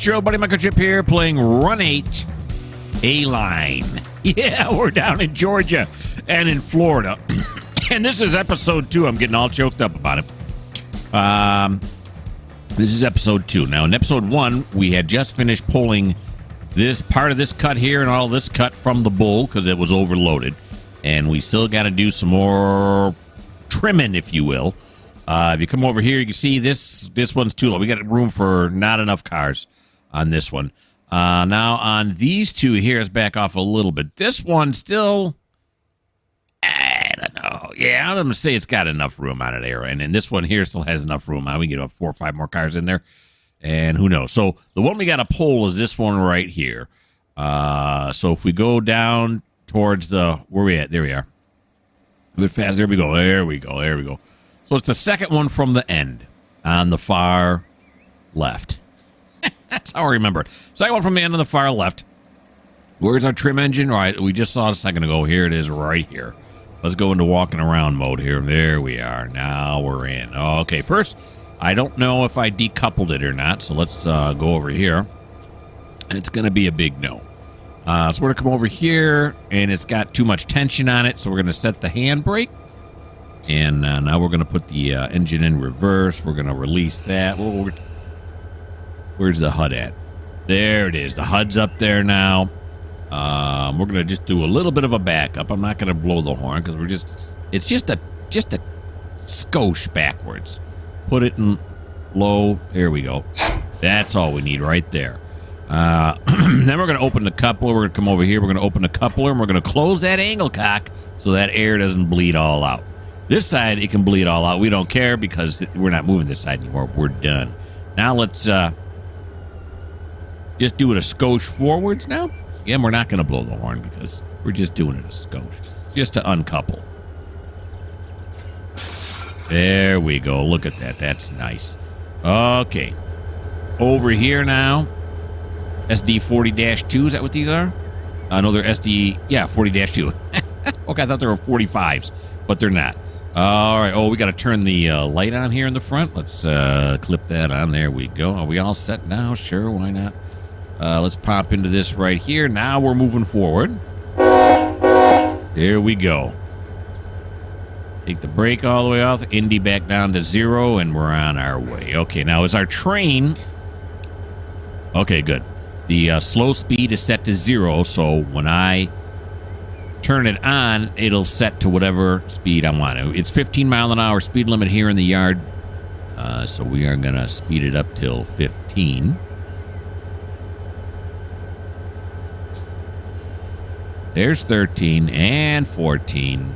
your old buddy Mikerowchip here, playing Run 8 A-Line. Yeah, we're down in Georgia and in Florida. And this is episode 2. I'm getting all choked up about it. This is episode 2. Now, in episode 1, we had just finished pulling this part of this cut here and all this cut from the bull because it was overloaded. And we still got to do some more trimming, if you will. If you come over here, you can see this one's too low. We got room for not enough cars on this one. Now, on these two here, let's back off a little bit. This one still, I don't know. Yeah, I'm going to say it's got enough room on it there. And then this one here still has enough room on it. We can get about 4 or 5 more cars in there. And who knows? So the one we got to pull is this one right here. So if we go down towards the, where we at? There we are. A bit fast. There we go. There we go. There we go. So it's the second one from the end on the far left. That's how I remember it. Second one from the end on the far left. Where's our trim engine? All right, we just saw it a second ago. Here it is right here. Let's go into walking around mode here. There we are. Now we're in. Okay, first, I don't know if I decoupled it or not, so let's go over here. It's going to be a big no. So we're going to come over here, and it's got too much tension on it, so we're going to set the handbrake. And now we're going to put the engine in reverse. We're going to release that. Where's the HUD at? There it is. The HUD's up there now. We're going to just do a little bit of a backup. I'm not going to blow the horn because it's just a skosh backwards. Put it in low. There we go. That's all we need right there. Then we're going to open the coupler. We're going to come over here. We're going to open the coupler, and we're going to close that angle cock so that air doesn't bleed all out. This side, it can bleed all out. We don't care because we're not moving this side anymore. We're done. Now let's just do it a skosh forwards now. Again, we're not going to blow the horn because we're just doing it a skosh. Just to uncouple. There we go. Look at that. That's nice. Okay. Over here now. SD40-2. Is that what these are? No, they're SD... Yeah, 40-2. Okay, I thought they were 45s, but they're not. All right. Oh, we got to turn the light on here in the front. Let's clip that on. There we go. Are we all set now? Sure, why not? Let's pop into this right here. Now we're moving forward. There we go. Take the brake all the way off. Indy back down to 0, and we're on our way. Okay, now is our train... Okay, good. The slow speed is set to 0, so when I turn it on, it'll set to whatever speed I want to. It's 15-mile-an-hour speed limit here in the yard, so we are going to speed it up till 15. There's 13 and 14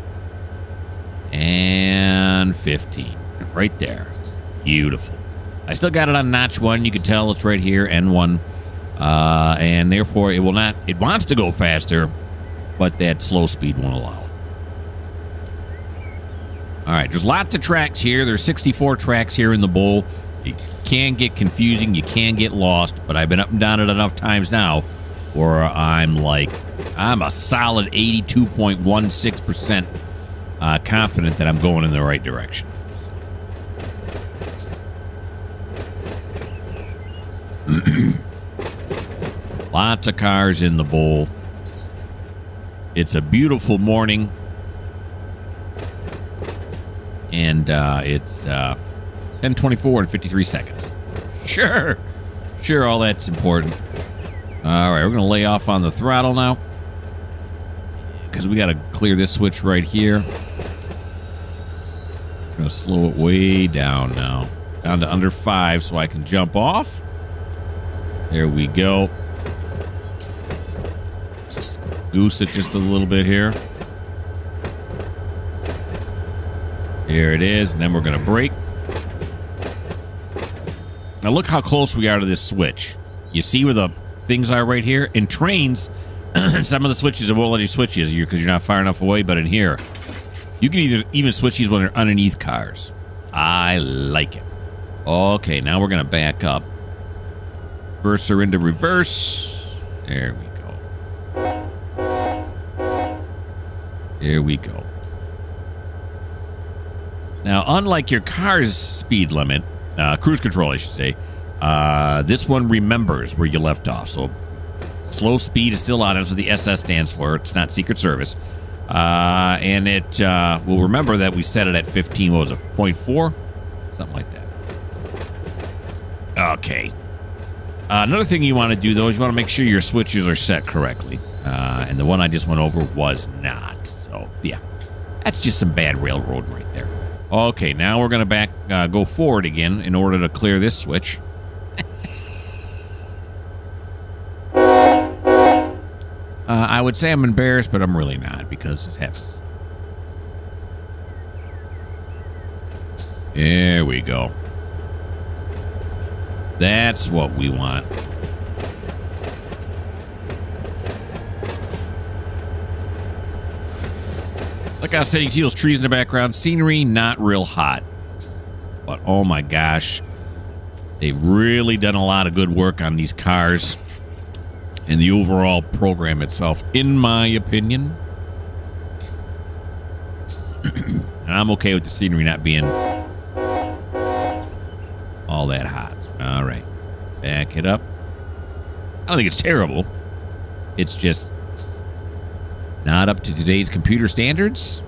and 15 right there. Beautiful. I still got it on notch 1. You can tell it's right here, N1. And therefore, it will not... It wants to go faster, but that slow speed won't allow it. All right, there's lots of tracks here. There's 64 tracks here in the bowl. It can get confusing. You can get lost, but I've been up and down it enough times now where I'm a solid 82.16% confident that I'm going in the right direction. Lots of cars in the bowl. It's a beautiful morning. And it's 10:24 and 53 seconds. Sure, all that's important. All right, we're going to lay off on the throttle now. Because we got to clear this switch right here. I'm going to slow it way down now. Down to under 5 so I can jump off. There we go. Goose it just a little bit here. Here it is, and then we're going to brake. Now look how close we are to this switch. You see where the things are right here? In trains, some of the switches, it won't let you switch because you're not far enough away, but in here, you can even switch these when they're underneath cars. I like it. Okay, now we're going to back up. Reverser into reverse. There we go. There we go. Now, unlike your car's speed limit, cruise control, I should say, This one remembers where you left off. So slow speed is still on. That's what the SS stands for. It's not Secret Service. And it will remember that we set it at 15, what was it, 0.4? Something like that. Okay. Another thing you want to do, though, is you want to make sure your switches are set correctly. And the one I just went over was not. So, yeah. That's just some bad railroad right there. Okay, now we're going to go forward again in order to clear this switch. I would say I'm embarrassed, but I'm really not because it's happened. There we go. That's what we want. Like I was saying, you see those trees in the background. Scenery, not real hot. But, oh my gosh. They've really done a lot of good work on these cars. And the overall program itself, in my opinion. And I'm okay with the scenery not being all that hot. All right. Back it up. I don't think it's terrible. It's just not up to today's computer standards.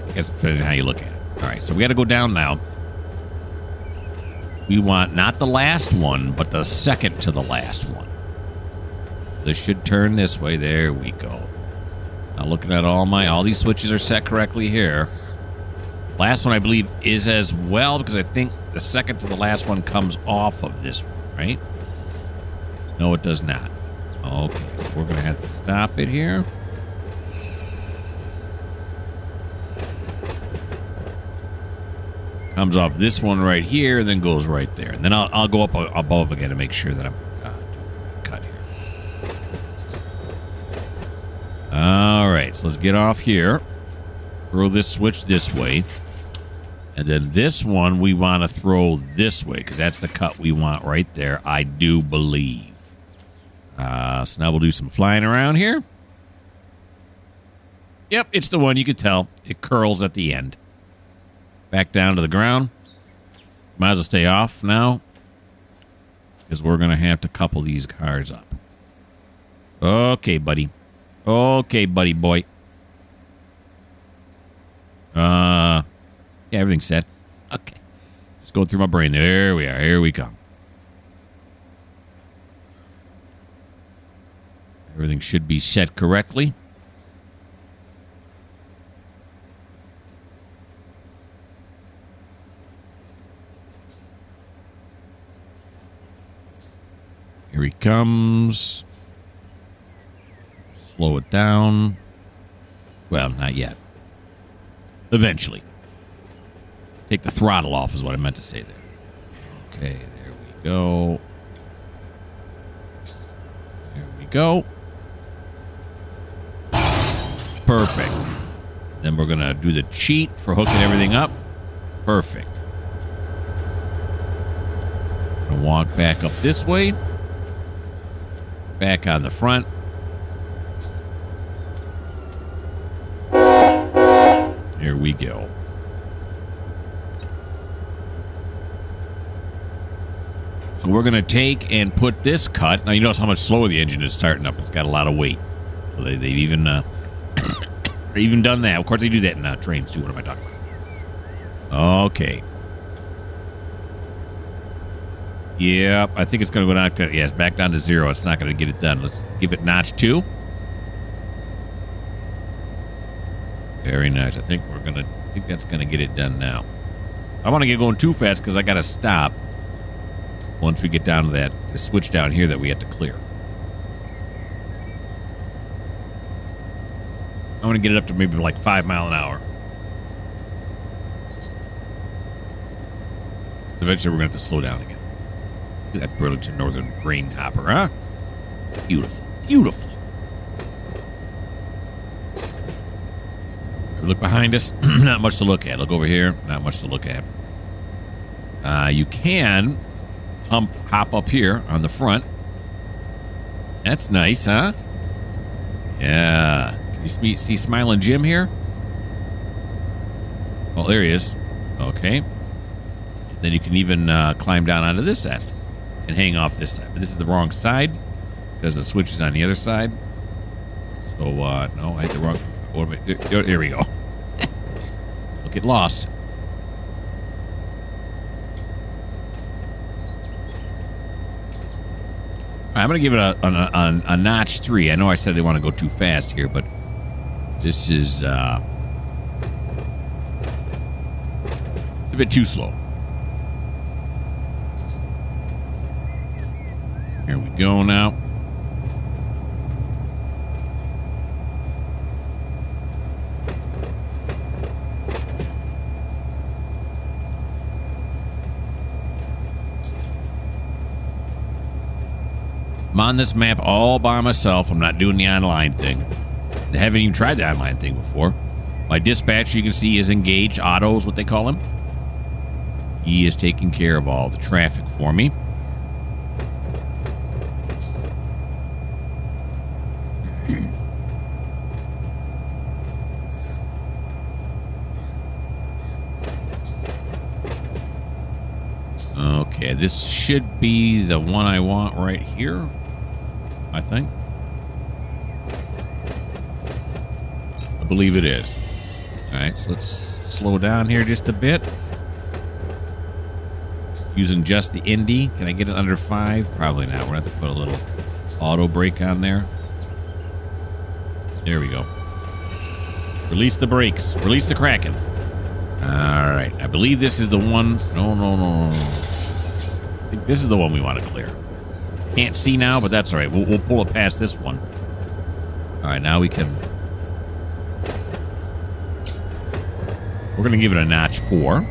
I guess depending on how you look at it. All right, so we got to go down now. We want not the last one, but the second to the last one. This should turn this way. There we go. Now looking at all these switches are set correctly here. Last one, I believe, is as well, because I think the second to the last one comes off of this one, right? No, it does not. Okay, so we're going to have to stop it here. Comes off this one right here, and then goes right there. And then I'll go up above again to make sure that I'm cut here. All right, so let's get off here. Throw this switch this way. And then this one we want to throw this way, because that's the cut we want right there, I do believe. So now we'll do some flying around here. Yep, it's the one. You can tell. It curls at the end. Back down to the ground. Might as well stay off now, because we're going to have to couple these cars up. Okay, buddy. Okay, buddy boy. Yeah, everything's set. Okay. Just going through my brain. There we are. Here we come. Everything should be set correctly. Here he comes. Slow it down. Well, not yet. Eventually. Take the throttle off is what I meant to say there. Okay, there we go. There we go. Perfect. Then we're going to do the cheat for hooking everything up. Perfect. Going to walk back up this way. Back on the front. Here we go. So we're going to take and put this cut. Now, you notice how much slower the engine is starting up. It's got a lot of weight. So they've even even done that. Of course, they do that in trains, too. What am I talking about? Okay. Yep, I think it's going to go down. Yeah, it's back down to 0. It's not going to get it done. Let's give it notch 2. Very nice. I think that's going to get it done now. I want to get going too fast because I got to stop once we get down to that switch down here that we have to clear. I want to get it up to maybe like 5 miles an hour. So eventually we're going to have to slow down again. That Burlington Northern grain hopper, huh? Beautiful. Beautiful. Look behind us. Not much to look at. Look over here. Not much to look at. You can hop up here on the front. That's nice, huh? Yeah. Can you see Smiling Jim here? Oh, there he is. Okay. Then you can even climb down onto this end and hang off this side. But this is the wrong side because the switch is on the other side. So, no, I hit the wrong... Oh, here we go. Don't get lost. All right, I'm going to give it a notch 3. I know I said I didn't want to go too fast here, but this is... it's a bit too slow. Here we go now. I'm on this map all by myself. I'm not doing the online thing. I haven't even tried the online thing before. My dispatcher, you can see, is engaged. Otto is what they call him. He is taking care of all the traffic for me. Okay, this should be the one I want right here, I think. I believe it is. All right, so let's slow down here just a bit. Using just the Indy. Can I get it under 5? Probably not. We're going to have to put a little auto brake on there. There we go. Release the brakes. Release the Kraken. All right. I believe this is the one. No. I think this is the one we want to clear. Can't see now, but that's all right. We'll pull it past this one. All right. Now we can... We're going to give it a notch 4.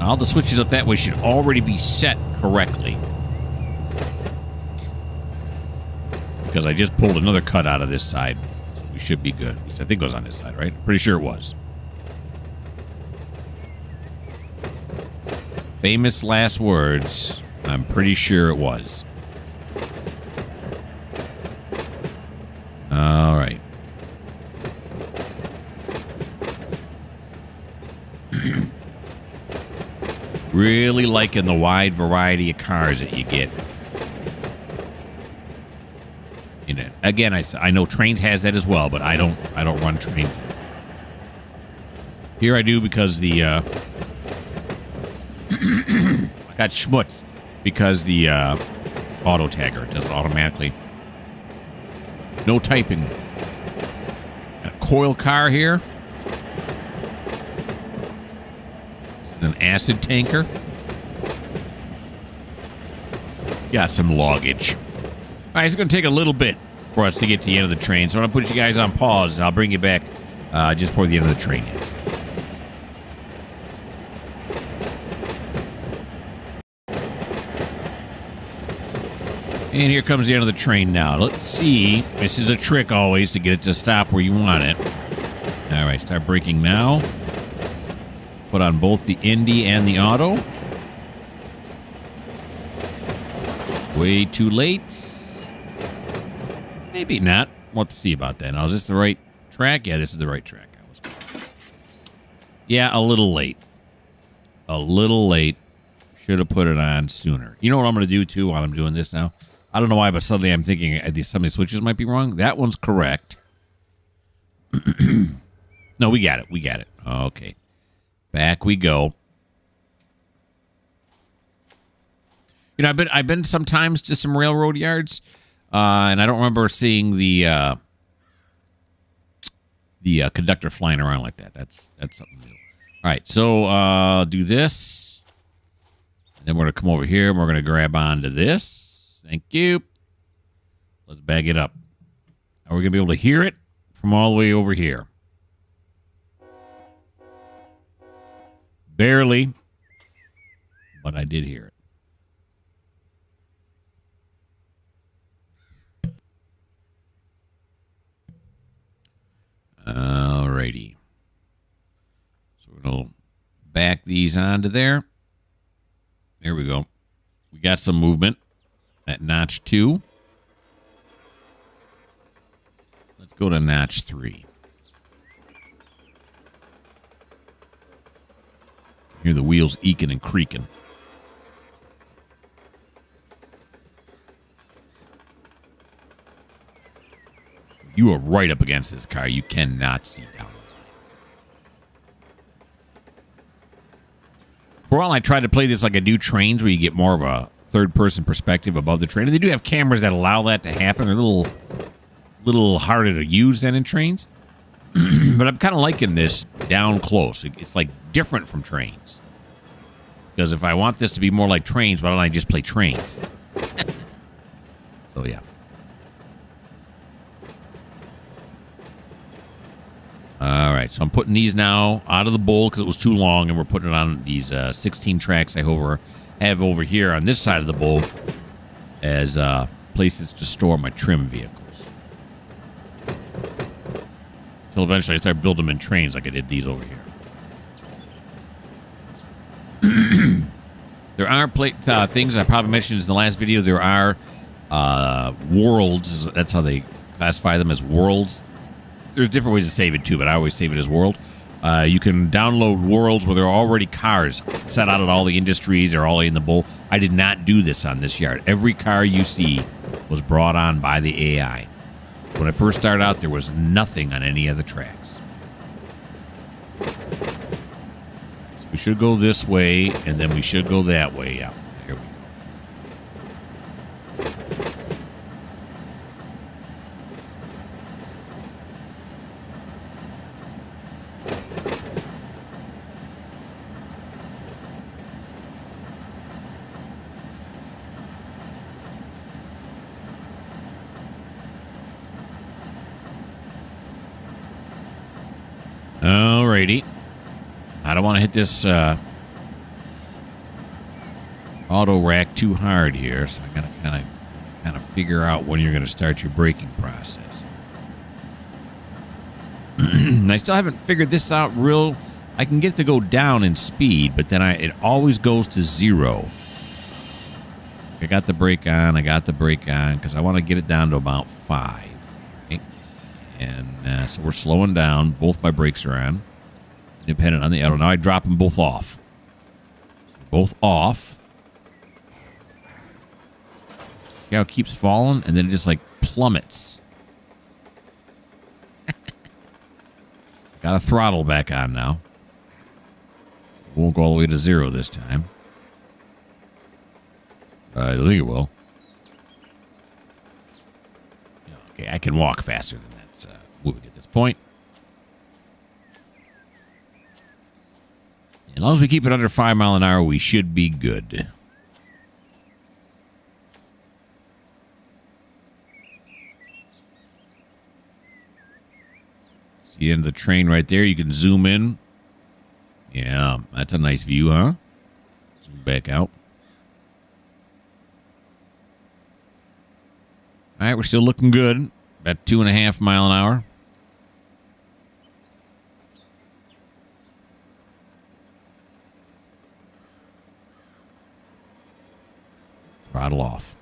All the switches up that way should already be set correctly. Because I just pulled another cut out of this side. So we should be good. I think it was on this side, right? Pretty sure it was. Famous last words. I'm pretty sure it was. All right. Really liking the wide variety of cars that you get. You know, again, I know Trains has that as well, but I don't run Trains. Here I do because the I got schmutz because the auto tagger does it automatically. No typing. Got a coil car here. An acid tanker. Got some luggage. All right, it's going to take a little bit for us to get to the end of the train, so I'm going to put you guys on pause, and I'll bring you back just before the end of the train hits. And here comes the end of the train now. Let's see. This is a trick always to get it to stop where you want it. All right, start braking now. Put on both the Indy and the auto. Way too late. Maybe not. Let's see about that. Now, is this the right track? Yeah, this is the right track. Yeah, a little late. A little late. Should have put it on sooner. You know what I'm going to do, too, while I'm doing this now? I don't know why, but suddenly I'm thinking some of the switches might be wrong. That one's correct. No, we got it. We got it. Okay. Back we go. You know, I've been sometimes to some railroad yards, and I don't remember seeing the conductor flying around like that. That's something new. All right, so do this. And then we're going to come over here, and we're going to grab onto this. Thank you. Let's bag it up. Are we going to be able to hear it from all the way over here? Barely, but I did hear it. Alrighty. So we're going to back these onto there. There we go. We got some movement at notch 2. Let's go to notch 3. Hear the wheels eking and creaking. You are right up against this car. You cannot see down. For a while, I tried to play this like I do trains, where you get more of a third-person perspective above the train. And they do have cameras that allow that to happen. They're a little harder to use than in trains. But I'm kind of liking this down close. It's like different from trains. Because if I want this to be more like trains, why don't I just play trains? So, yeah. All right, so I'm putting these now out of the bowl because it was too long, and we're putting it on these 16 tracks I have over here on this side of the bowl as places to store my trim vehicles. Until eventually I start building them in trains like I did these over here. There are things I probably mentioned in the last video. There are worlds. That's how they classify them, as worlds. There's different ways to save it, too, but I always save it as world. You can download worlds where there are already cars set out at all the industries or all in the bowl. I did not do this on this yard. Every car you see was brought on by the AI. When I first started out, there was nothing on any of the tracks. So we should go this way, and then we should go that way. Yeah, there we go. Alrighty. I don't want to hit this auto rack too hard here, so I gotta kind of figure out when you're gonna start your braking process. And I still haven't figured this out real. I can get it to go down in speed, but then it always goes to 0. I got the brake on. Because I want to get it down to about 5. Okay? And so we're slowing down. Both my brakes are on. Independent on the auto. Now I drop them both off. Both off. See how it keeps falling? And then it just like plummets. Got a throttle back on now. Won't go all the way to 0 this time. I don't think it will. Okay, I can walk faster than that. So moving at this point. As long as we keep it under 5 miles an hour, we should be good. See the end of the train right there? You can zoom in. Yeah, that's a nice view, huh? Zoom back out. All right, we're still looking good. About 2.5 miles an hour. Throttle off.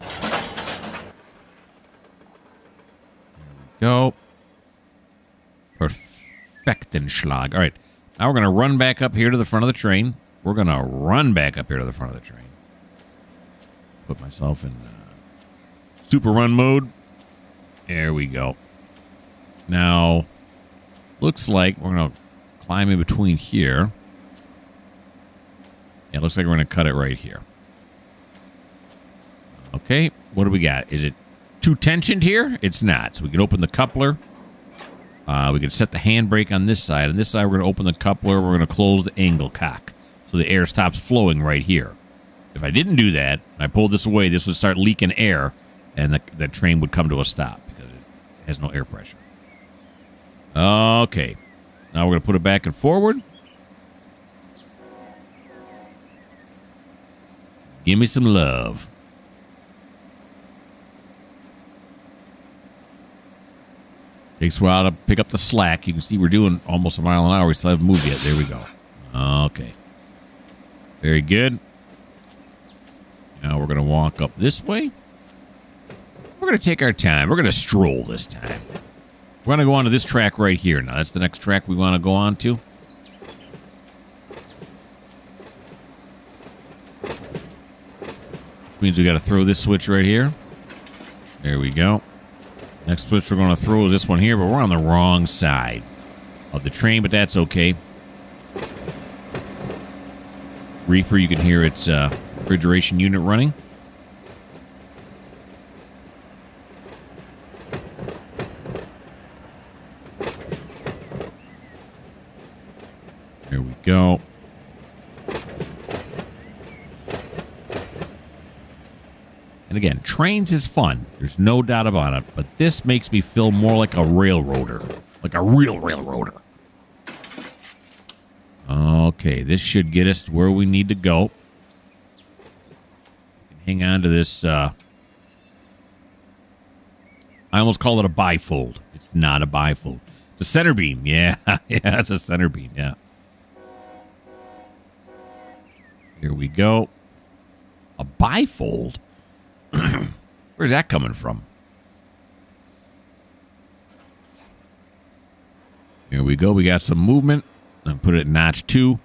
There we go. Perfektenschlag. All right. Now we're going to run back up here to the front of the train. We're going to run back up here to the front of the train. Put myself in super run mode. There we go. Now, looks like we're going to climb in between here. Yeah, it looks like we're going to cut it right here. Okay, what do we got? Is it too tensioned here? It's not. So we can open the coupler. We can set the handbrake on this side. On this side, we're going to open the coupler. We're going to close the angle cock so the air stops flowing right here. If I didn't do that, I pulled this away, this would start leaking air, and the train would come to a stop because it has no air pressure. Okay. Now we're going to put it back and forward. Give me some love. Takes a while to pick up the slack. You can see we're doing almost a mile an hour. We still haven't moved yet. There we go. Okay. Very good. Now we're going to walk up this way. We're going to take our time. We're going to stroll this time. We're going to go on to this track right here. Now, that's the next track we want to go on to. Which means we got to throw this switch right here. There we go. Next switch we're going to throw is this one here, but we're on the wrong side of the train, but that's okay. Reefer, you can hear its refrigeration unit running. There we go. And again, trains is fun. There's no doubt about it. But this makes me feel more like a railroader. Like a real railroader. Okay, this should get us to where we need to go. Hang on to this. I almost call it a bifold. It's not a bifold. It's a center beam. Yeah, yeah, it's a center beam. Yeah. Here we go. A bifold? Where's that coming from? Here we go. We got some movement. I'm put it at notch 2.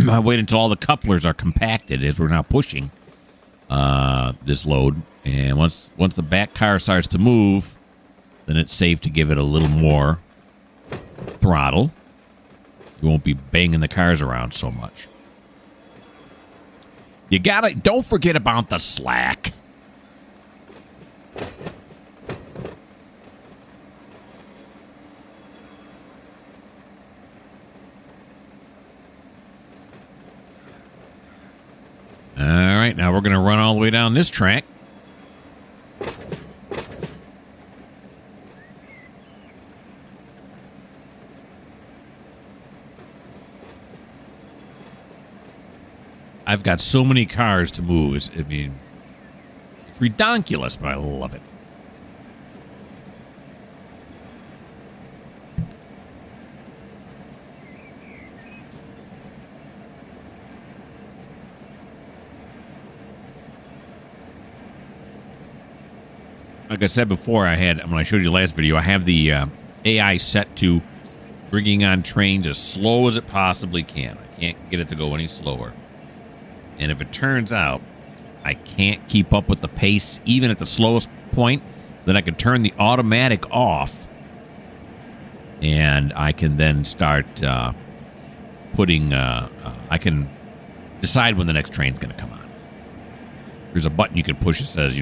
I wait until all the couplers are compacted as we're now pushing this load. And once the back car starts to move, then it's safe to give it a little more throttle. You won't be banging the cars around so much. Don't forget about the slack. All right, now we're going to run all the way down this track. I've got so many cars to move. It's redonkulous, but I love it. Like I said before, when I showed you the last video, I have the AI set to bringing on trains as slow as it possibly can. I can't get it to go any slower. And if it turns out I can't keep up with the pace, even at the slowest point, then I can turn the automatic off. And I can then start putting... I can decide when the next train's going to come on. There's a button you can push that says,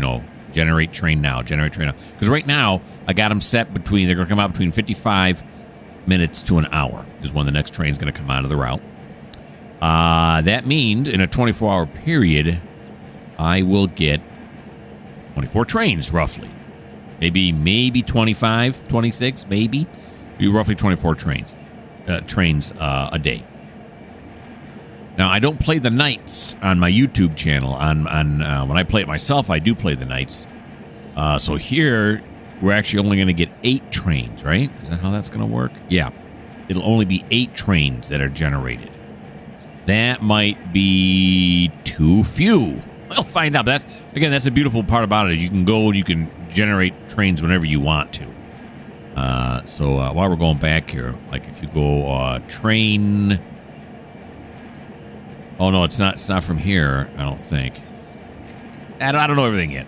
generate train now, generate train now. Because right now, I got them set between... They're going to come out between 55 minutes to an hour is when the next train's going to come out of the route. That means in a 24-hour period, I will get 24 trains, roughly. Maybe 25, 26, maybe. Be roughly 24 trains a day. Now, I don't play the nights on my YouTube channel. When I play it myself, I do play the nights. So here, we're actually only going to get 8 trains, right? Is that how that's going to work? Yeah. It'll only be 8 trains that are generated. That might be too few. We'll find out. That's the beautiful part about it is you can go and you can generate trains whenever you want to. So while we're going back here, like if you go train... Oh, no, it's not from here, I don't think. I don't know everything yet.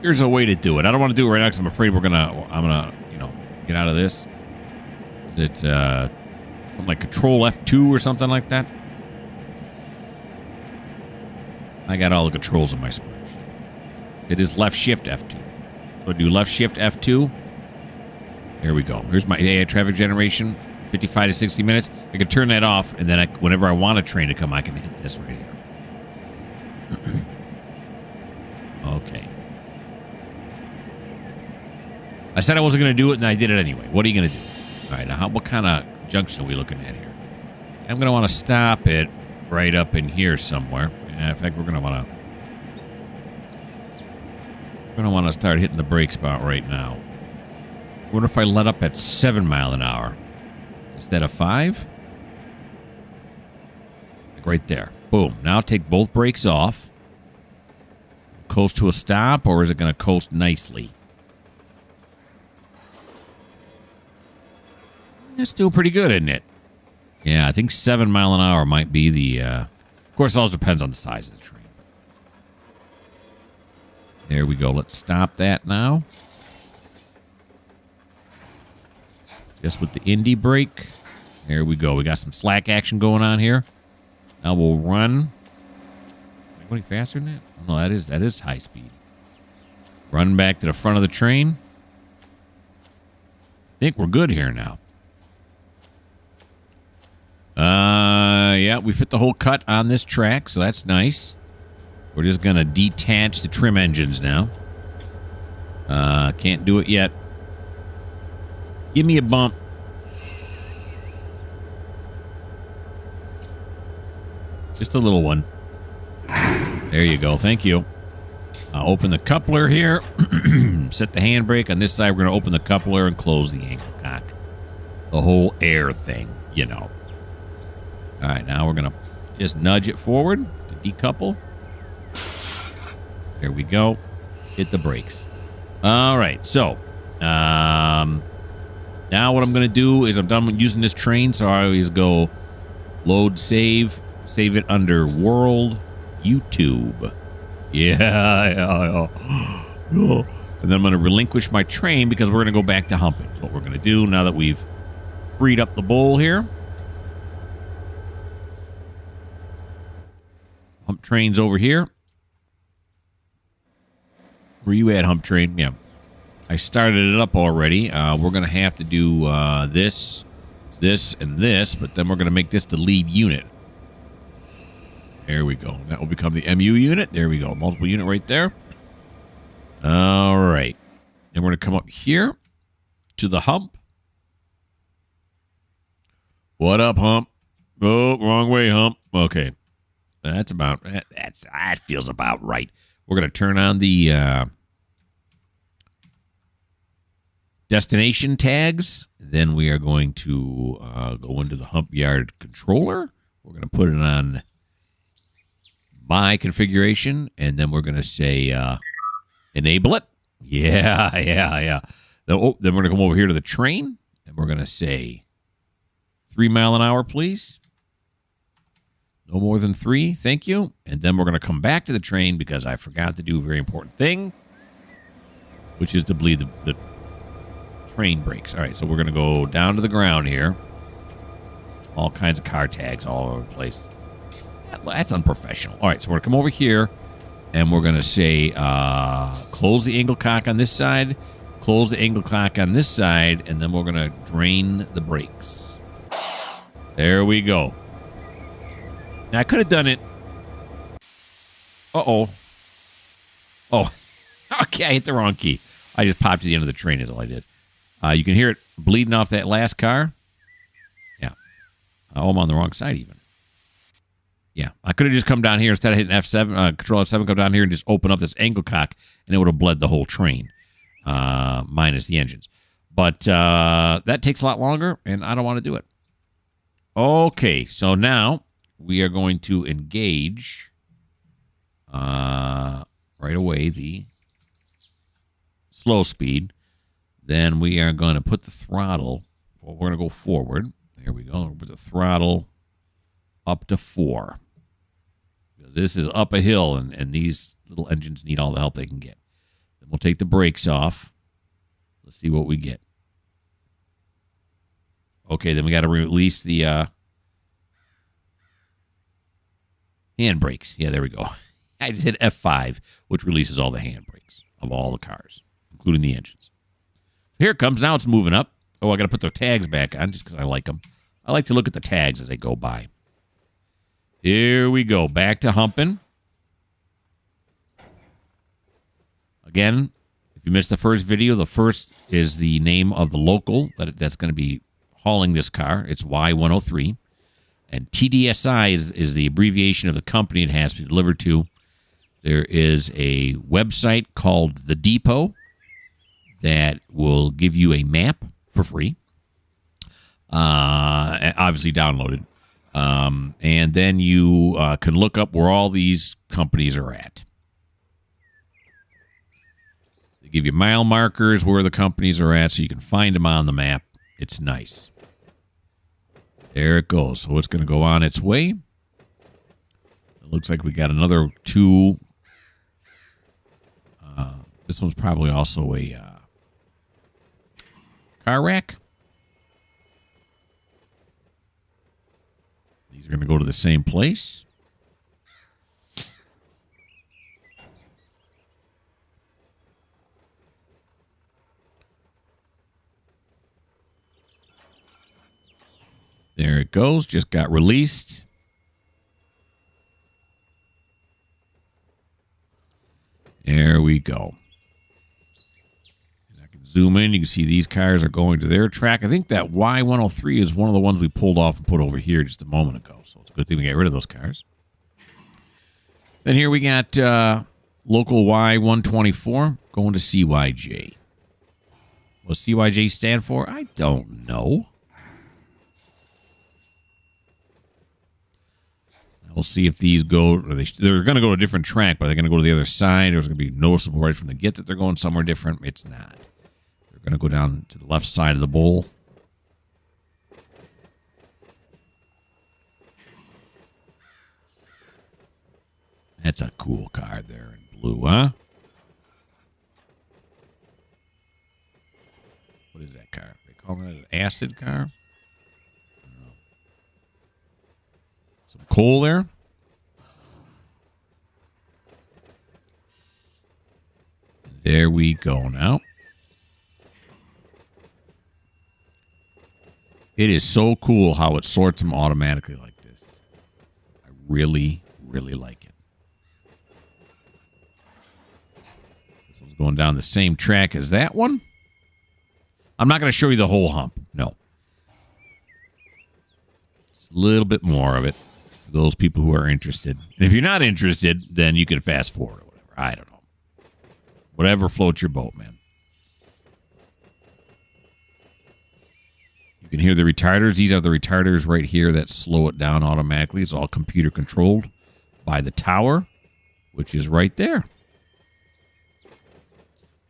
Here's a way to do it. I don't want to do it right now because I'm afraid I'm gonna get out of this. Is it something like Control F2 or something like that? I got all the controls in my spreadsheet. It is left shift F2. So I do left shift F2. There we go. Here's my AI traffic generation, 55 to 60 minutes. I can turn that off, and then whenever I want a train to come, I can hit this right here. Okay. I said I wasn't going to do it, and I did it anyway. What are you going to do? All right, now what kind of junction are we looking at here? I'm going to want to stop it right up in here somewhere. In fact, we're going to want to start hitting the brake spot right now. What if I let up at 7 miles an hour instead of 5? Like right there. Boom. Now take both brakes off. coast to a stop, or is it going to coast nicely? It's doing pretty good, isn't it? Yeah, I think 7 mile an hour might be the... of course, it all depends on the size of the train. There we go. Let's stop that now. Just with the Indy brake. There we go. We got some slack action going on here. Now we'll run. Am I going faster than that? Oh, no, that is high speed. Run back to the front of the train. I think we're good here now. Yeah, we fit the whole cut on this track, so that's nice. We're just going to detach the trim engines now. Can't do it yet. Give me a bump. Just a little one. There you go. Thank you. Open the coupler here. Set the handbrake. On this side, we're going to open the coupler and close the angle cock. The whole air thing, you know. All right, now we're going to just nudge it forward to decouple. There we go. Hit the brakes. All right, so now what I'm going to do is I'm done using this train, so I always go load save it under World YouTube. Yeah. And then I'm going to relinquish my train because we're going to go back to humping. That's what we're going to do now that we've freed up the bowl here. Hump train's over here. Where you at, hump train? Yeah. I started it up already. We're going to have to do this, and this, but then we're going to make this the lead unit. There we go. That will become the MU unit. There we go. Multiple unit right there. All right. And we're going to come up here to the hump. What up, hump? Oh, wrong way, hump. Okay. That feels about right. We're going to turn on the destination tags. Then we are going to go into the hump yard controller. We're going to put it on my configuration, and then we're going to say enable it. Yeah. Then we're going to come over here to the train, and we're going to say 3 mile an hour, please. No more than 3, thank you. And then we're going to come back to the train because I forgot to do a very important thing, which is to bleed the train brakes. All right, so we're going to go down to the ground here. All kinds of car tags all over the place. That's unprofessional. All right, so we're going to come over here, and we're going to say close the angle cock on this side, close the angle cock on this side, and then we're going to drain the brakes. There we go. Now, I could have done it. Uh-oh. Oh, okay, I hit the wrong key. I just popped to the end of the train is all I did. You can hear it bleeding off that last car. Yeah. Oh, I'm on the wrong side even. Yeah, I could have just come down here instead of hitting F7, Control F7, come down here and just open up this angle cock, and it would have bled the whole train, minus the engines. But that takes a lot longer, and I don't want to do it. Okay, so now we are going to engage right away the slow speed. Then we are going to put the throttle. Well, we're going to go forward. There we go. Put the throttle up to 4. This is up a hill, and these little engines need all the help they can get. Then we'll take the brakes off. Let's see what we get. Okay, then we got to release the hand brakes. Yeah, there we go. I just hit F5, which releases all the hand brakes of all the cars, including the engines. Here it comes. Now it's moving up. Oh, I got to put the tags back on just because I like them. I like to look at the tags as they go by. Here we go. Back to humping. Again, if you missed the first video, the first is the name of the local that's going to be hauling this car. It's Y103. And TDSI is the abbreviation of the company it has to be delivered to. There is a website called The Depot that will give you a map for free. Obviously downloaded. And then you can look up where all these companies are at. They give you mile markers where the companies are at so you can find them on the map. It's nice. There it goes. So it's going to go on its way. It looks like we got another 2. This one's probably also a car rack. These are going to go to the same place. There it goes. Just got released. There we go. I can zoom in. You can see these cars are going to their track. I think that Y103 is one of the ones we pulled off and put over here just a moment ago. So it's a good thing we got rid of those cars. Then here we got local Y124 going to CYJ. What does CYJ stand for? I don't know. We'll see if these go. They're going to go to a different track, but they're going to go to the other side. There's going to be noticeable right from the get that they're going somewhere different. It's not. They're going to go down to the left side of the bowl. That's a cool car there in blue, huh? What is that car? They call it an acid car? Some coal there. There we go now. It is so cool how it sorts them automatically like this. I really, really like it. This one's going down the same track as that one. I'm not going to show you the whole hump. No. It's a little bit more of it. Those people who are interested. And if you're not interested, then you can fast forward or whatever. I don't know. Whatever floats your boat, man. You can hear the retarders. These are the retarders right here that slow it down automatically. It's all computer controlled by the tower, which is right there.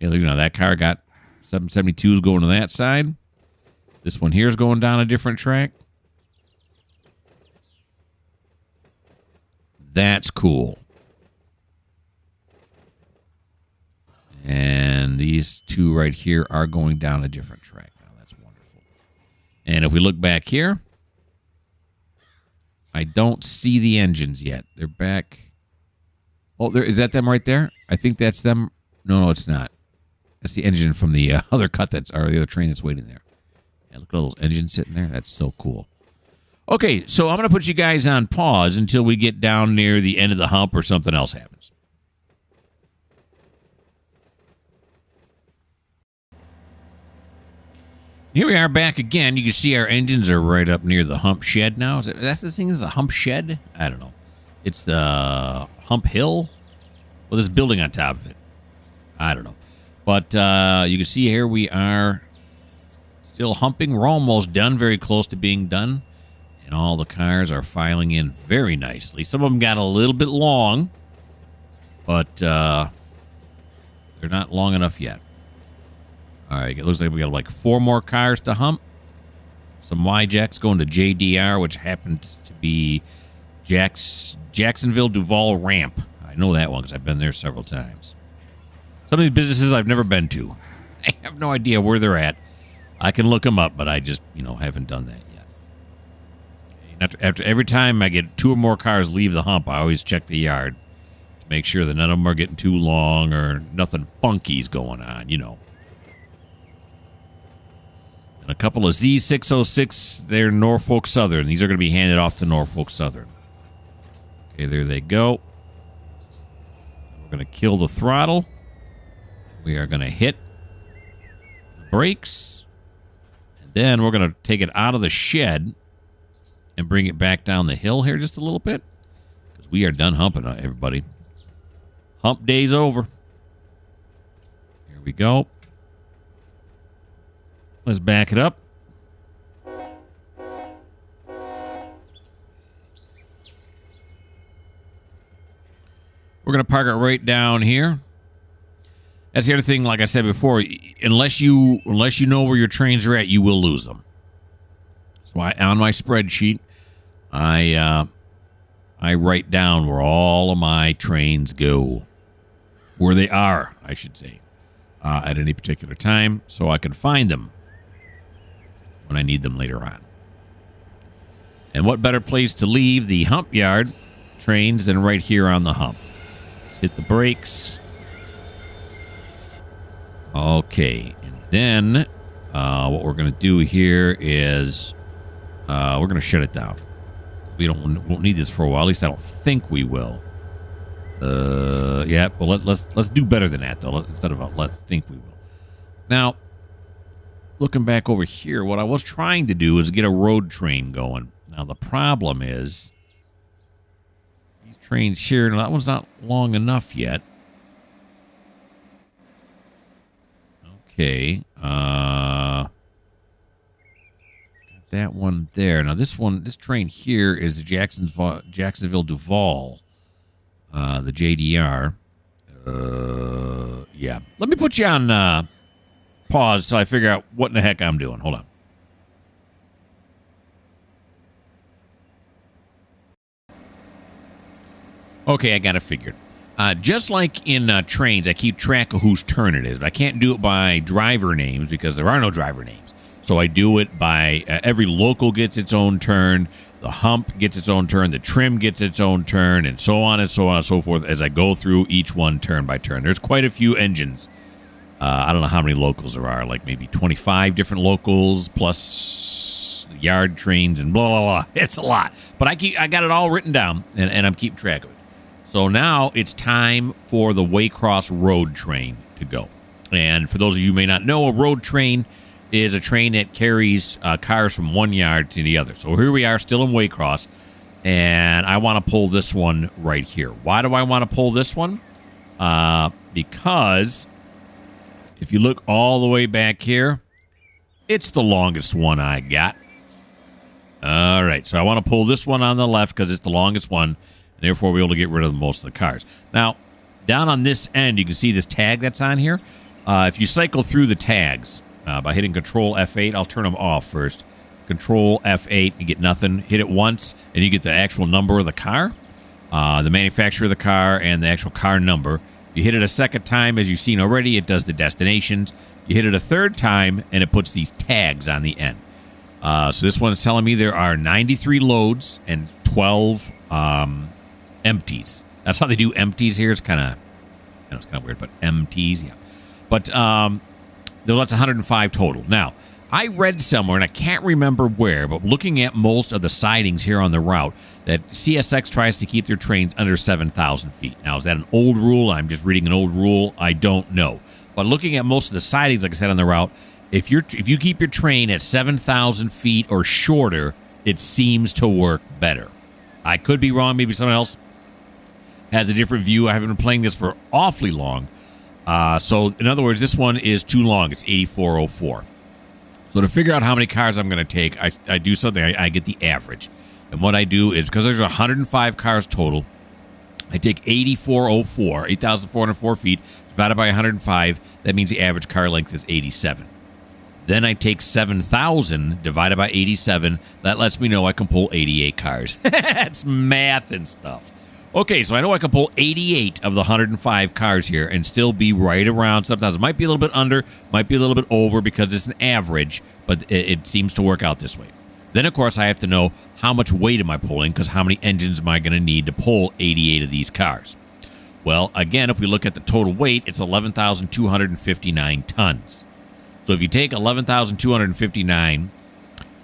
Yeah, you know, that car got 772s going to that side. This one here is going down a different track. That's cool. And these 2 right here are going down a different track now. That's wonderful. And if we look back here, I don't see the engines yet. They're back. Oh, is that them right there? I think that's them. No, it's not. That's the engine from the other cut or the other train that's waiting there. Yeah, look at all those engines sitting there. That's so cool. Okay, so I'm going to put you guys on pause until we get down near the end of the hump or something else happens. Here we are back again. You can see our engines are right up near the hump shed now. That's the thing, is a hump shed? I don't know. It's the hump hill? Well, there's a building on top of it. I don't know. But you can see here we are still humping. We're almost done, very close to being done. And all the cars are filing in very nicely. Some of them got a little bit long, but they're not long enough yet. All right, it looks like we got like 4 more cars to hump. Some Y-Jacks going to JDR, which happens to be Jacksonville Duval Ramp. I know that one because I've been there several times. Some of these businesses I've never been to. I have no idea where they're at. I can look them up, but I just, haven't done that yet. After every time I get 2 or more cars leave the hump, I always check the yard to make sure that none of them are getting too long or nothing funky's going on, And a couple of Z606, they're Norfolk Southern. These are going to be handed off to Norfolk Southern. Okay, there they go. We're going to kill the throttle. We are going to hit the brakes. And then we're going to take it out of the shed and bring it back down the hill here just a little bit. Because we are done humping, everybody. Hump day's over. Here we go. Let's back it up. We're going to park it right down here. That's the other thing, like I said before, unless you know where your trains are at, you will lose them. So on my spreadsheet, I write down where all of my trains go. Where they are, I should say, at any particular time, so I can find them when I need them later on. And what better place to leave the hump yard trains than right here on the hump. Let's hit the brakes. Okay, and then what we're going to do here is we're going to shut it down. We won't need this for a while. At least I don't think we will. Yeah. Well, let's do better than that though. Instead of let's think we will. Now, looking back over here, what I was trying to do is get a road train going. Now the problem is these trains here. Now that one's not long enough yet. Okay. Got that one there. Now this train here is the Jacksonville Duval, the JDR. Yeah. Let me put you on pause so I figure out what in the heck I'm doing. Hold on. Okay, I got it figured. Just like in trains, I keep track of whose turn it is. But I can't do it by driver names because there are no driver names. So I do it by every local gets its own turn, the hump gets its own turn, the trim gets its own turn, and so on and so on and so forth as I go through each one turn by turn. There's quite a few engines. I don't know how many locals there are, like maybe 25 different locals plus yard trains and blah, blah, blah. It's a lot. But I got it all written down, and I'm keeping track of it. So now it's time for the Waycross road train to go. And for those of you who may not know, a road train is a train that carries cars from one yard to the other. So here we are still in Waycross, and I want to pull this one right here. Why do I want to pull this one? Because if you look all the way back here, it's the longest one I got. All right, so I want to pull this one on the left because it's the longest one. And therefore, we'll be able to get rid of most of the cars. Now, down on this end, you can see this tag that's on here. If you cycle through the tags by hitting Control F8, I'll turn them off first. Control F8, you get nothing. Hit it once, and you get the actual number of the car, the manufacturer of the car, and the actual car number. If you hit it a second time, as you've seen already, it does the destinations. You hit it a third time, and it puts these tags on the end. So this one is telling me there are 93 loads and 12 empties. That's how they do empties here. It's kind of weird, but empties, yeah. But there's 105 total. Now, I read somewhere, and I can't remember where, but looking at most of the sidings here on the route, that CSX tries to keep their trains under 7,000 feet. Now, is that an old rule? I'm just reading an old rule. I don't know. But looking at most of the sidings, like I said, on the route, if you keep your train at 7,000 feet or shorter, it seems to work better. I could be wrong. Maybe someone else has a different view. I haven't been playing this for awfully long. So, in other words, this one is too long. It's 8404. So, to figure out how many cars I'm going to take, I do something. I get the average. And what I do is, because there's 105 cars total, I take 8404, 8,404 feet, divided by 105. That means the average car length is 87. Then I take 7,000 divided by 87. That lets me know I can pull 88 cars. That's math and stuff. Okay, so I know I can pull 88 of the 105 cars here and still be right around 7,000. Might be a little bit under, might be a little bit over because it's an average, but it seems to work out this way. Then, of course, I have to know how much weight am I pulling because how many engines am I going to need to pull 88 of these cars? Well, again, if we look at the total weight, it's 11,259 tons. So if you take 11,259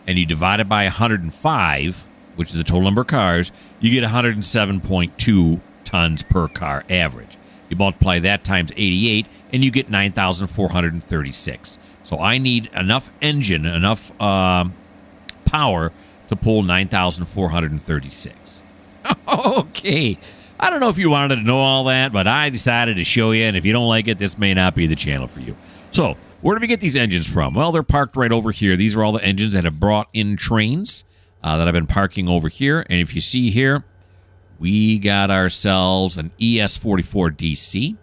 and you divide it by 105, which is the total number of cars, you get 107.2 tons per car average. You multiply that times 88, and you get 9,436. So I need enough engine, enough power to pull 9,436. Okay. I don't know if you wanted to know all that, but I decided to show you, and if you don't like it, this may not be the channel for you. So, where do we get these engines from? Well, they're parked right over here. These are all the engines that have brought in trains that I've been parking over here. And if you see here, we got ourselves an ES44DC.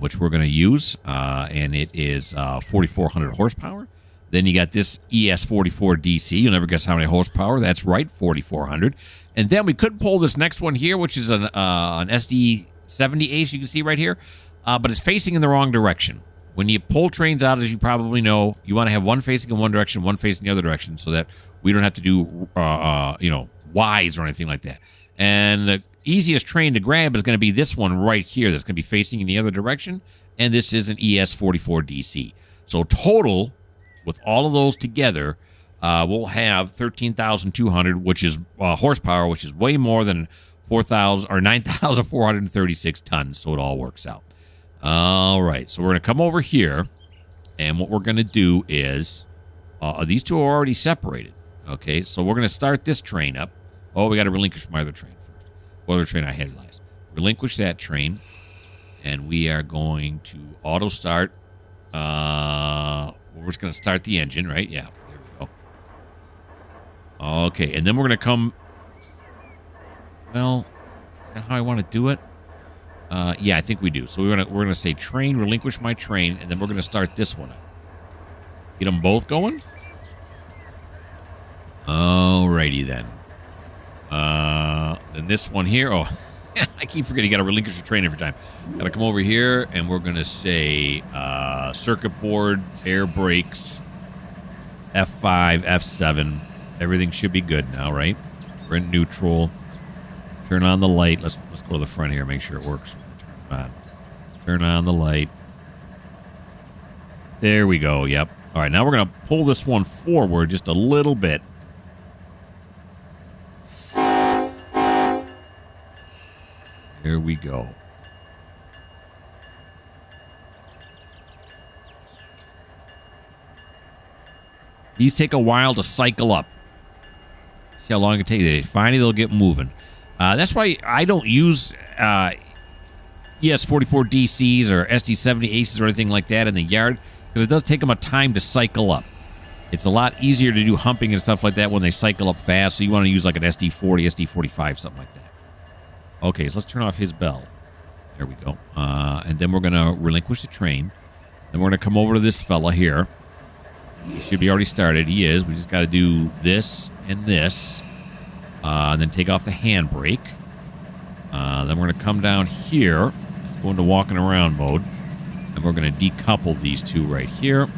which we're going to use, and it is 4,400 horsepower. Then you got this ES44 DC. You'll never guess how many horsepower. That's right, 4,400. And then we could pull this next one here, which is an SD70 Ace, you can see right here, but it's facing in the wrong direction. When you pull trains out, as you probably know, you want to have one facing in one direction, one facing the other direction, so that we don't have to do, Ys or anything like that. And the easiest train to grab is going to be this one right here that's going to be facing in the other direction, and this is an ES44 DC. So total, with all of those together, we'll have 13,200, which is horsepower, which is way more than 4,000 or 9,436 tons. So it all works out. All right, so we're going to come over here, and what we're going to do is these two are already separated. Okay, so we're going to start this train up. Oh, we got to relinquish my other train first. What other train I had last? Relinquish that train, and we are going to auto start. We're just going to start the engine, right? Yeah, there we go. Okay, and then we're going to come... Well, is that how I want to do it? Yeah, I think we do. So we're gonna say train, relinquish my train, and then we're going to start this one up. Get them both going? Alrighty then. And this one here... Oh, I keep forgetting you got to relinquish your train every time. Got to come over here, and we're going to say circuit board, air brakes, F5, F7. Everything should be good now, right? We're in neutral. Turn on the light. Let's go to the front here, make sure it works. Turn on the light. There we go. Yep. All right, now we're going to pull this one forward just a little bit. There we go. These take a while to cycle up. See how long it takes. Finally, they'll get moving. That's why I don't use ES44 DCs or SD70 Aces or anything like that in the yard, because it does take them a time to cycle up. It's a lot easier to do humping and stuff like that when they cycle up fast, so you want to use like an SD40, SD45, something like that. Okay, so let's turn off his bell. There we go. And then we're going to relinquish the train. Then we're going to come over to this fella here. He should be already started. He is. We just got to do this and this. And then take off the handbrake. Then we're going to come down here. Go into walking around mode. And we're going to decouple these two right here.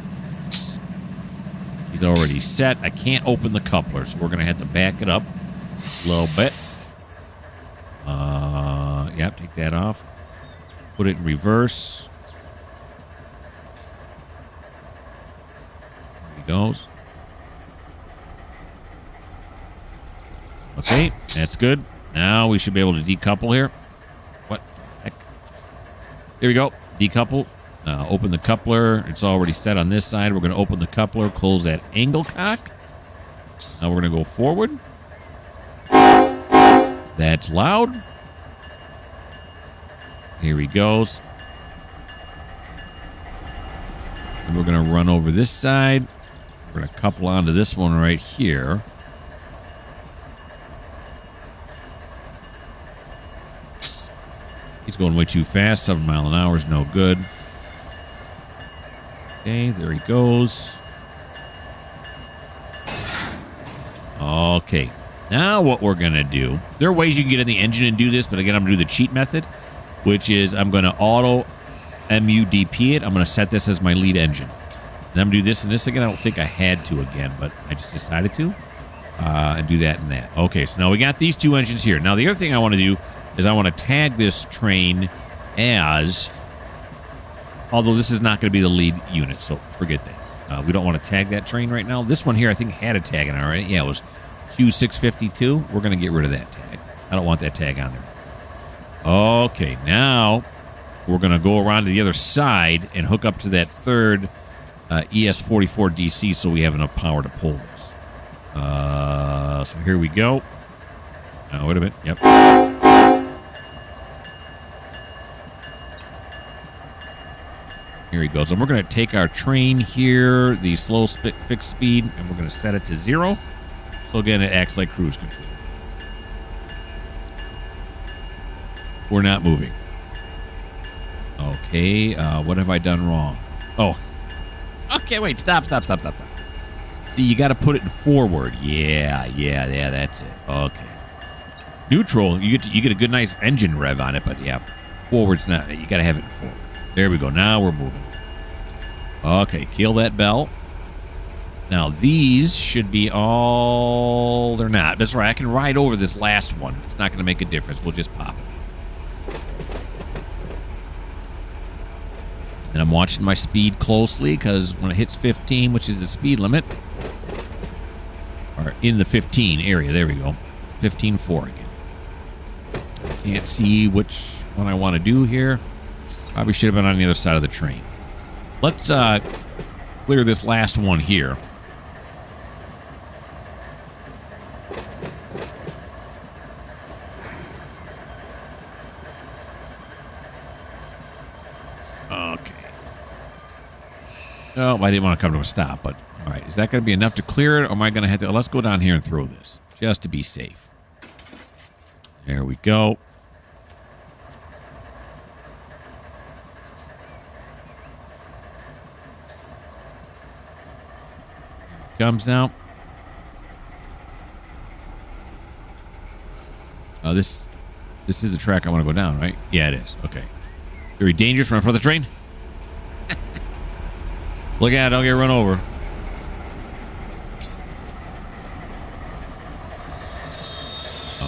He's already set. I can't open the coupler, so we're going to have to back it up a little bit. Yep, take that off. Put it in reverse. There he goes. Okay, that's good. Now we should be able to decouple here. What the heck? There we go. Decouple. Open the coupler. It's already set on this side. We're going to open the coupler, close that angle cock. Now we're going to go forward. That's loud. Here he goes. And we're going to run over this side. We're going to couple onto this one right here. He's going way too fast. 7 miles an hour is no good. Okay, there he goes. Okay. Now what we're going to do, there are ways you can get in the engine and do this, but again, I'm going to do the cheat method, which is I'm going to auto MUDP it. I'm going to set this as my lead engine. And I'm going to do this and this again. I don't think I had to again, but I just decided to. And do that and that. Okay, so now we got these two engines here. Now the other thing I want to do is I want to tag this train as, although this is not going to be the lead unit, so forget that. We don't want to tag that train right now. This one here I think had a tag in it already. Yeah, it was Q652. We're going to get rid of that tag. I don't want that tag on there. Okay, now we're going to go around to the other side and hook up to that third ES44 DC so we have enough power to pull this. So here we go. Oh, wait a minute. Yep. Here he goes. And we're going to take our train here, the slow fixed speed, and we're going to set it to 0. So again, it acts like cruise control. We're not moving. Okay, what have I done wrong? Oh. Okay, wait, stop. See, you got to put it in forward. Yeah, that's it. Okay. Neutral, you get a good, nice engine rev on it, but yeah, forward's not. You got to have it in forward. There we go. Now we're moving. Okay, kill that bell. Now, these should be all... They're not. That's right. I can ride over this last one. It's not going to make a difference. We'll just pop it. And I'm watching my speed closely because when it hits 15, which is the speed limit, or in the 15 area, there we go. 15.4 again. I can't see which one I want to do here. Probably should have been on the other side of the train. Let's clear this last one here. Okay. Oh, I didn't want to come to a stop, but all right. Is that going to be enough to clear it, or am I going to have to... Let's go down here and throw this, just to be safe. There we go. Comes now. This is the track I want to go down, right? Yeah, it is. Okay. Very dangerous. Run for the train. Look out! Don't get run over.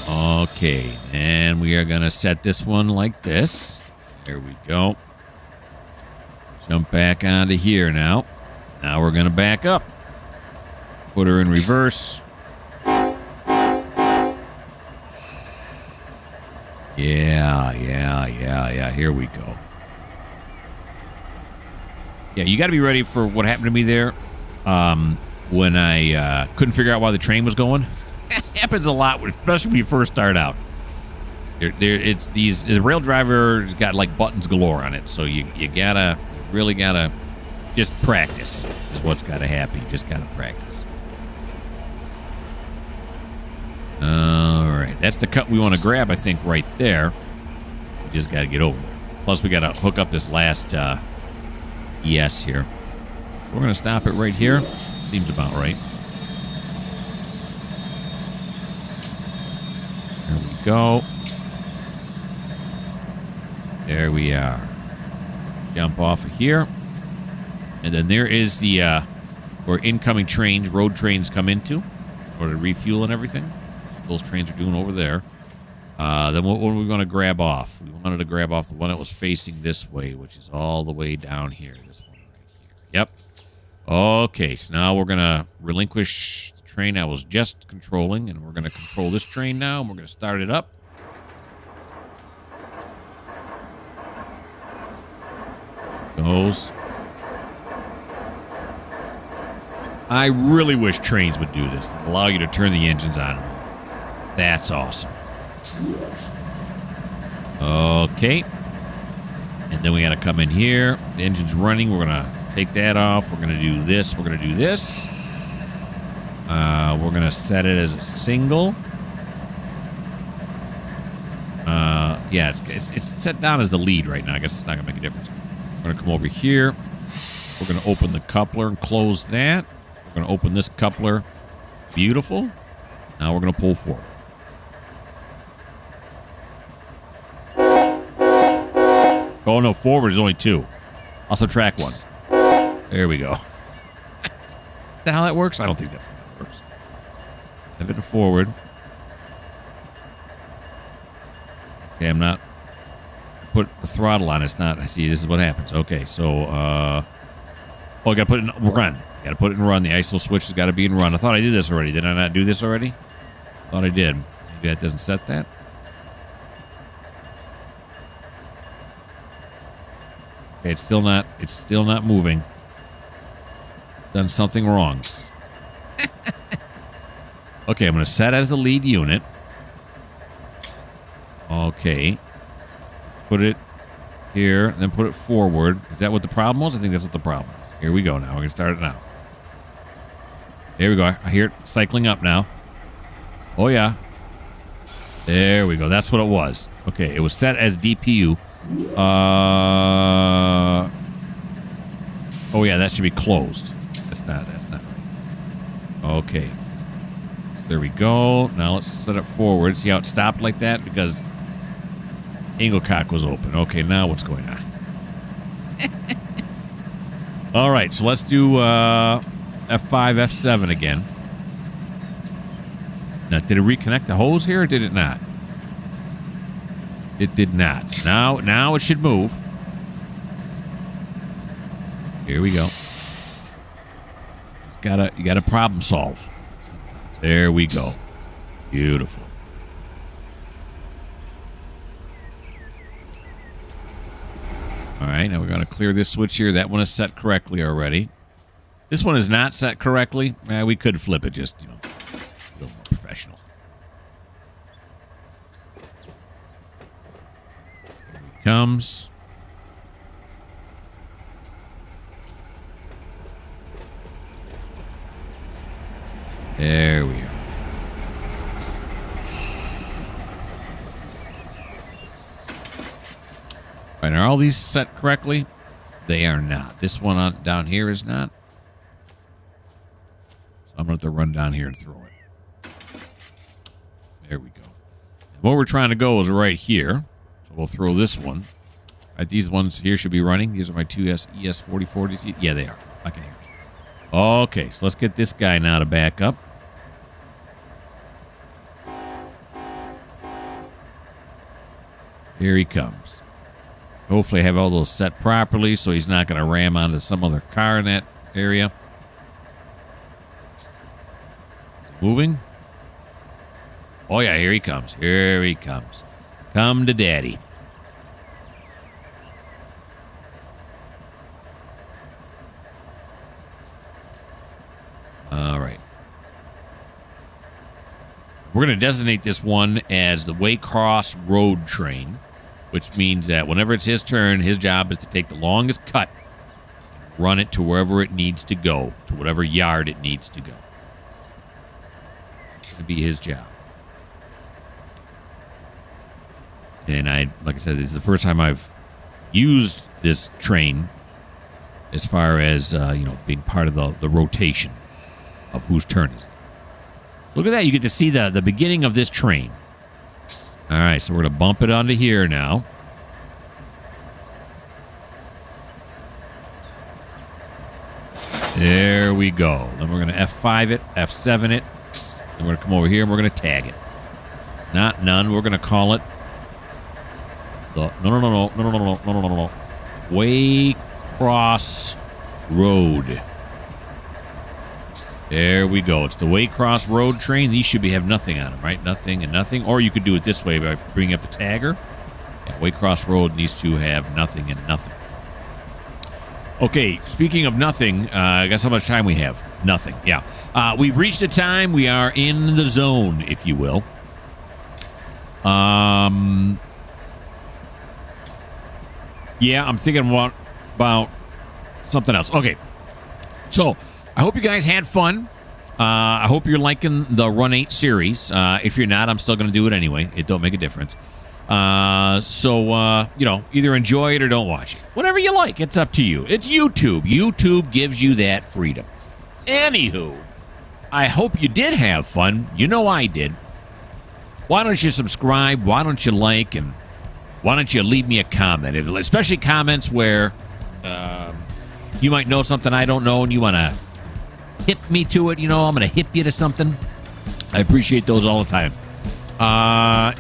Okay, and we are gonna set this one like this. There we go. Jump back onto here now. Now we're gonna back up. Put her in reverse. Yeah. Here we go. Yeah, you got to be ready for what happened to me there when I couldn't figure out why the train was going. It happens a lot, especially when you first start out. The rail driver's got like buttons galore on it, so you really gotta just practice. Is what's got to happen. You just gotta practice. All right, that's the cut we want to grab, I think, right there. We just got to get over there. Plus, we got to hook up this last ES here. We're going to stop it right here. Seems about right. There we go. There we are. Jump off of here. And then there is the where incoming trains, road trains come into, or to refuel and everything. Those trains are doing over there. Then what were we going to grab off? We wanted to grab off the one that was facing this way, which is all the way down here. This one right here. Yep. Okay, so now we're going to relinquish the train I was just controlling, and we're going to control this train now, and we're going to start it up. Goes. I really wish trains would do this. Allow you to turn the engines on. That's awesome. Okay. And then we got to come in here. The engine's running. We're going to take that off. We're going to do this. We're going to do this. We're going to set it as a single. Yeah, it's set down as the lead right now. I guess it's not going to make a difference. We're going to come over here. We're going to open the coupler and close that. We're going to open this coupler. Beautiful. Now we're going to pull forward. Oh, no, forward is only 2. I'll subtract 1. There we go. Is that how that works? I don't think that's how it works. Have it to forward. Okay, I'm not... Put the throttle on. It's not... I see, this is what happens. Okay, so... Oh, I got to put it in run. Got to put it in run. The ISO switch has got to be in run. I thought I did this already. Did I not do this already? Thought I did. Maybe that doesn't set that. Okay, it's still not moving. Done something wrong. Okay, I'm going to set as the lead unit. Okay. Put it here, and then put it forward. Is that what the problem was? I think that's what the problem is. Here we go now. We're going to start it now. There we go. I hear it cycling up now. Oh, yeah. There we go. That's what it was. Okay, it was set as DPU. Oh yeah, that should be closed. That's not right. Okay. There we go. Now let's set it forward. See how it stopped like that? Because Anglecock was open. Okay, now what's going on? All right, so let's do F5, F7 again. Now, did it reconnect the hose here or did it not? It did not. Now it should move. Here we go. You gotta problem solve. There we go. Beautiful. All right, now we're going to clear this switch here. That one is set correctly already. This one is not set correctly. We could flip it just, a little more professional. Here he comes. There we are. Right, are all these set correctly? They are not. This one down here is not. So I'm going to have to run down here and throw it. There we go. And what we're trying to go is right here. So we'll throw this one. Right, these ones here should be running. These are my two ES4040s. Yeah, they are. I can hear it. Okay, so let's get this guy now to back up. Here he comes. Hopefully I have all those set properly so he's not going to ram onto some other car in that area. Moving. Oh, yeah, here he comes. Here he comes. Come to daddy. All right. We're going to designate this one as the Waycross road train, which means that whenever it's his turn, his job is to take the longest cut, run it to wherever it needs to go, to whatever yard it needs to go. It's going to be his job. And like I said, this is the first time I've used this train as far as, being part of the rotation of whose turn is it. Look at that. You get to see the beginning of this train. All right, so we're going to bump it onto here now. There we go. Then we're going to F5 it, F7 it. Then we're going to come over here and we're going to tag it. It's not none. We're going to call it the no. Waycross Road. There we go. It's the Waycross Road train. These should have nothing on them, right? Nothing and nothing. Or you could do it this way by bringing up the tagger. Yeah, Waycross Road needs to have nothing and nothing. Okay, speaking of nothing, guess how much time we have? Nothing, yeah. We've reached a time. We are in the zone, if you will. Yeah, I'm thinking about something else. Okay, so I hope you guys had fun. I hope you're liking the Run 8 series. If you're not, I'm still going to do it anyway. It don't make a difference. So either enjoy it or don't watch it. Whatever you like, it's up to you. It's YouTube. YouTube gives you that freedom. Anywho, I hope you did have fun. You know I did. Why don't you subscribe? Why don't you like? And why don't you leave me a comment? Especially comments where you might know something I don't know and you want to hip me to it. I'm going to hip you to something. I appreciate those all the time.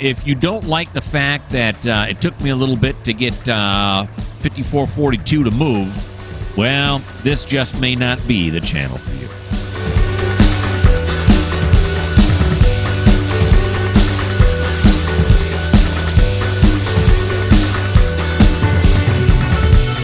If you don't like the fact that it took me a little bit to get 5442 to move, well, this just may not be the channel for you.